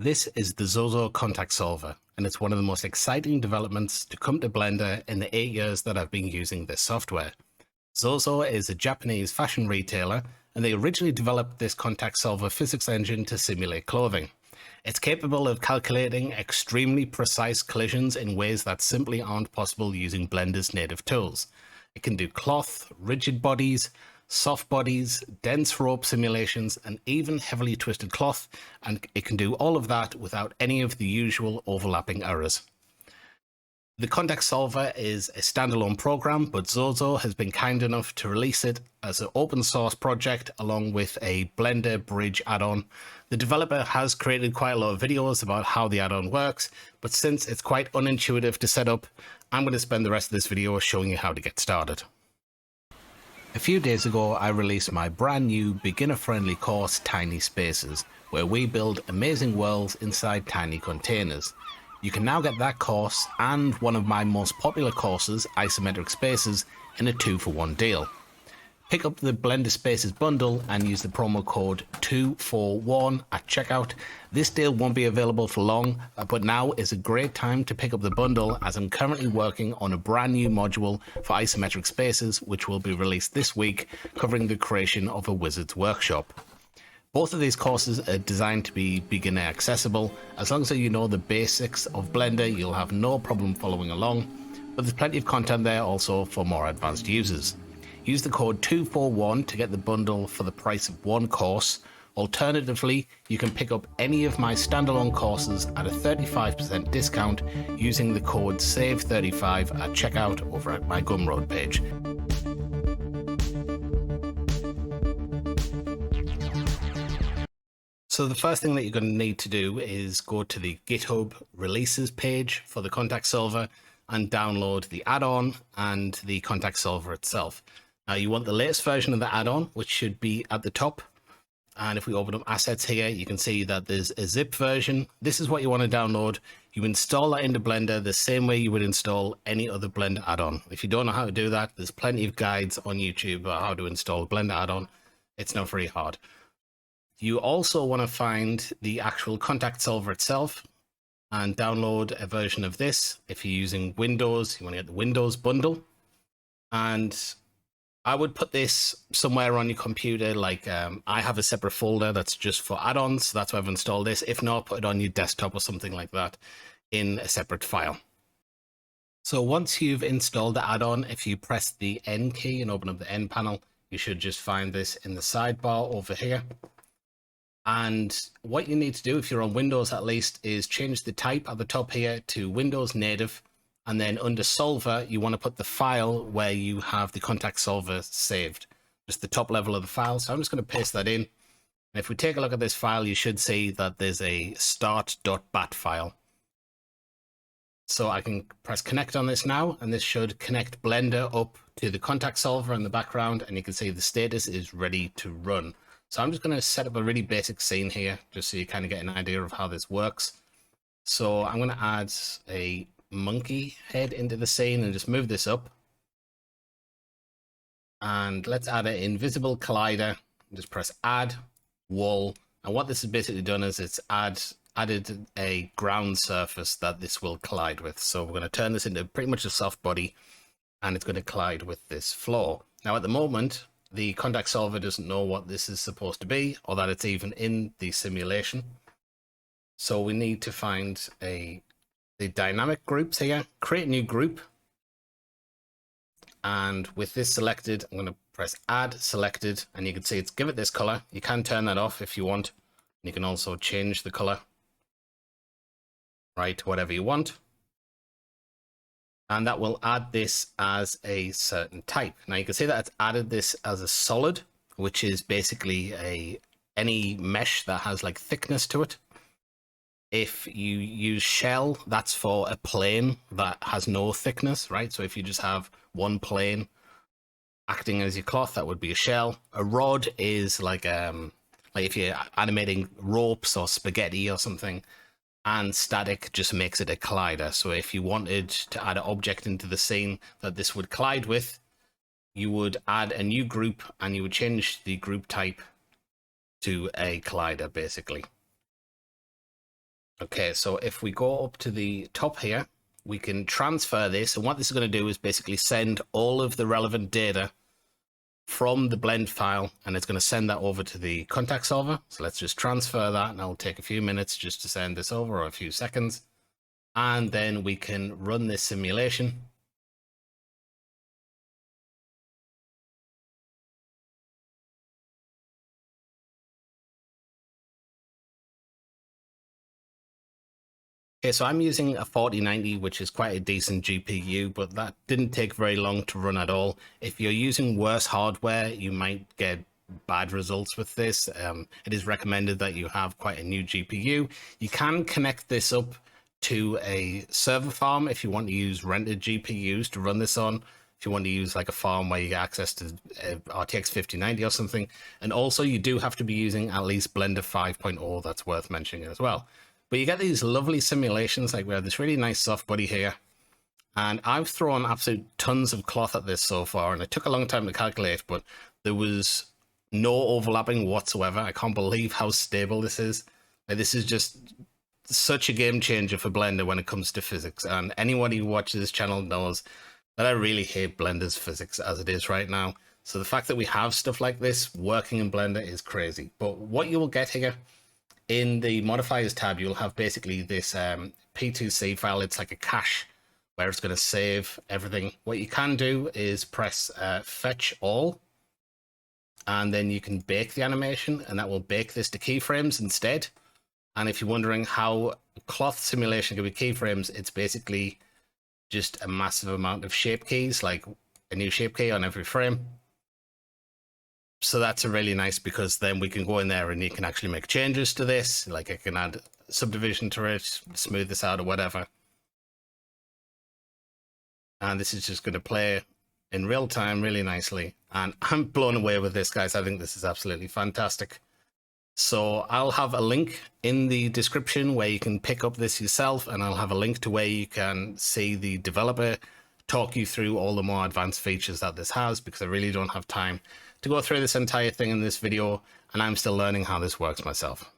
This is the Zozo contact solver, and it's one of the most exciting developments to come to Blender in the 8 years that I've been using this software. Zozo is a Japanese fashion retailer, and they originally developed this contact solver physics engine to simulate clothing. It's capable of calculating extremely precise collisions in ways that simply aren't possible using Blender's native tools. It can do cloth, rigid bodies, soft bodies, dense rope simulations, and even heavily twisted cloth, and it can do all of that without any of the usual overlapping errors. The contact solver is a standalone program, but Zozo has been kind enough to release it as an open source project along with a Blender Bridge add-on. The developer has created quite a lot of videos about how the add-on works, but since it's quite unintuitive to set up, I'm going to spend the rest of this video showing you how to get started. A few days ago, I released my brand new beginner-friendly course, Tiny Spaces, where we build amazing worlds inside tiny containers. You can now get that course and one of my most popular courses, Isometric Spaces, in a 2-for-1 deal. Pick up the Blender Spaces bundle and use the promo code 241 at checkout. This deal won't be available for long, but now is a great time to pick up the bundle as I'm currently working on a brand new module for Isometric Spaces, which will be released this week, covering the creation of a wizard's workshop. Both of these courses are designed to be beginner accessible. As long as you know the basics of Blender, you'll have no problem following along, but there's plenty of content there also for more advanced users. Use the code 241 to get the bundle for the price of one course. Alternatively, you can pick up any of my standalone courses at a 35% discount using the code SAVE35 at checkout over at my Gumroad page. So the first thing that you're going to need to do is go to the GitHub releases page for the contact solver and download the add-on and the contact solver itself. Now you want the latest version of the add-on, which should be at the top. And if we open up assets here, you can see that there's a zip version. This is what you want to download. You install that into Blender the same way you would install any other Blender add-on. If you don't know how to do that, there's plenty of guides on YouTube about how to install a Blender add-on. It's not very hard. You also want to find the actual contact solver itself and download a version of this. If you're using Windows, you want to get the Windows bundle. And I would put this somewhere on your computer, like I have a separate folder that's just for add-ons, so that's why I've installed this. If not, put it on your desktop or something like that in a separate file. So once you've installed the add-on, if you press the N key and open up the N panel, you should just find this in the sidebar over here. And what you need to do, if you're on Windows at least, is change the type at the top here to Windows Native. And then under Solver, you want to put the file where you have the contact solver saved, just the top level of the file. So I'm just going to paste that in. And if we take a look at this file, you should see that there's a start.bat file. So I can press connect on this now, and this should connect Blender up to the contact solver in the background. And you can see the status is ready to run. So I'm just going to set up a really basic scene here, just so you kind of get an idea of how this works. So I'm going to add a monkey head into the scene and just move this up. And let's add an invisible collider. Just press add wall. And what this has basically done is it's added a ground surface that this will collide with. So we're going to turn this into pretty much a soft body, and it's going to collide with this floor. Now at the moment, the contact solver doesn't know what this is supposed to be, or that it's even in the simulation. So we need to find the dynamic groups here, create a new group. And with this selected, I'm going to press add selected, and you can see it's give it this color. You can turn that off if you want. You can also change the color, right, to whatever you want. And that will add this as a certain type. Now you can see that it's added this as a solid, which is basically any mesh that has like thickness to it. If you use shell, that's for a plane that has no thickness, right? So if you just have one plane acting as your cloth, that would be a shell. A rod is like if you're animating ropes or spaghetti or something. And static just makes it a collider. So if you wanted to add an object into the scene that this would collide with, you would add a new group and you would change the group type to a collider, basically. Okay, so if we go up to the top here, we can transfer this. And what this is going to do is basically send all of the relevant data from the blend file, and it's going to send that over to the contact solver. So let's just transfer that, and it'll take a few minutes just to send this over, or a few seconds. And then we can run this simulation. Okay, so I'm using a 4090, which is quite a decent GPU, but that didn't take very long to run at all. If you're using worse hardware, you might get bad results with this. It is recommended that you have quite a new GPU. You can connect this up to a server farm if you want to use rented GPUs to run this on. If you want to use like a farm where you get access to RTX 5090 or something. And also you do have to be using at least Blender 5.0. That's worth mentioning as well. But you get these lovely simulations, like we have this really nice soft body here. And I've thrown absolute tons of cloth at this so far, and it took a long time to calculate, but there was no overlapping whatsoever. I can't believe how stable this is. Like, this is just such a game changer for Blender when it comes to physics. And anyone who watches this channel knows that I really hate Blender's physics as it is right now. So the fact that we have stuff like this working in Blender is crazy. But what you will get here, in the modifiers tab, you'll have basically this P2C file. It's like a cache where it's going to save everything. What you can do is press fetch all, and then you can bake the animation, and that will bake this to keyframes instead. And if you're wondering how cloth simulation can be keyframes, it's basically just a massive amount of shape keys, like a new shape key on every frame. So that's a really nice, because then we can go in there and you can actually make changes to this. Like I can add subdivision to it, smooth this out or whatever. And this is just going to play in real time really nicely. And I'm blown away with this, guys. I think this is absolutely fantastic. So I'll have a link in the description where you can pick up this yourself, and I'll have a link to where you can see the developer talk you through all the more advanced features that this has, because I really don't have time to go through this entire thing in this video, and I'm still learning how this works myself.